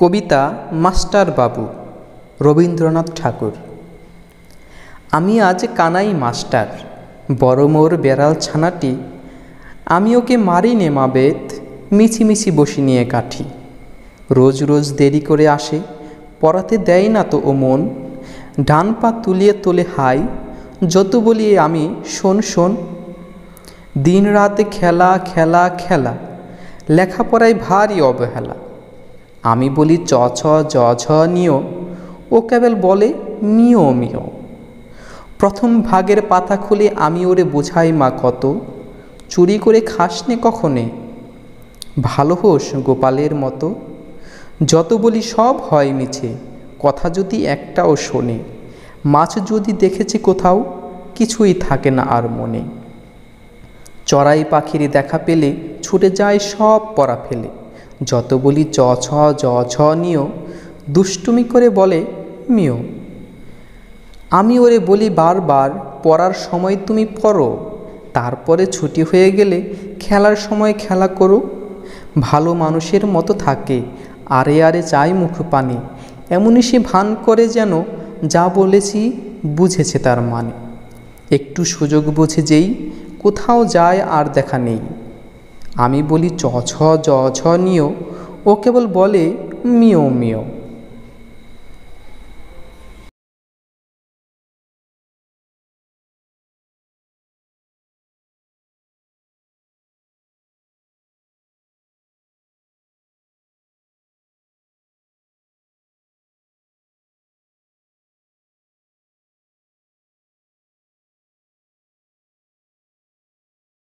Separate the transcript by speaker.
Speaker 1: কবিতা master বাবু, রবীন্দ্রনাথ ঠাকুর। আমি আজ Kanai master, বড় মোর বেড়াল ছানাটি। আমি ওকে মারি নে মা বেত, মিছিমিছি বসি নিয়ে কাঠি। রোজ রোজ দেরি করে আসে, পড়াতে দেয় না তো ও মন। ডান পা তুলিয়ে তোলে হাই, যত বলি আমি শোন শোন। দিন রাতে খেলা খেলা খেলা, লেখাপড়ায় ভারী অবহেলা। আমি বলি চ ছ জ ঝ নিও, ও কেবল বলে মিও মিও। প্রথম ভাগের পাতা খুলে আমি ওরে বোঝাই মা কত, চুরি করে খাসনে কখনে, ভালো হোস গোপালের মতো। যত বলি সব হয় মিছে, কথা যদি একটাও শোনে। মাছ যদি দেখেছি কোথাও, কিছুই থাকে না আর মনে। চড়াই পাখির দেখা পেলে ছুটে যায় সব পড়া ফেলে। যত বলি চ ছ জ ঝ নিও, দুষ্টুমি করে বলে মিও। আমি ওরে বলি বারবার, পড়ার সময় তুমি পড়ো, তারপরে ছুটি হয়ে গেলে খেলার সময় খেলা করো। ভালো মানুষের মতো থাকে, আরে আরে চাই মুখ পানে। এমনই সে ভান করে যেন যা বলেছি বুঝেছে তার মানে। একটু সুযোগ বুঝে যেই কোথাও যায় আর দেখা নেই। আমি বলি চ ছ জ ঝ নিও, ও কেবল বলে মিও মিও।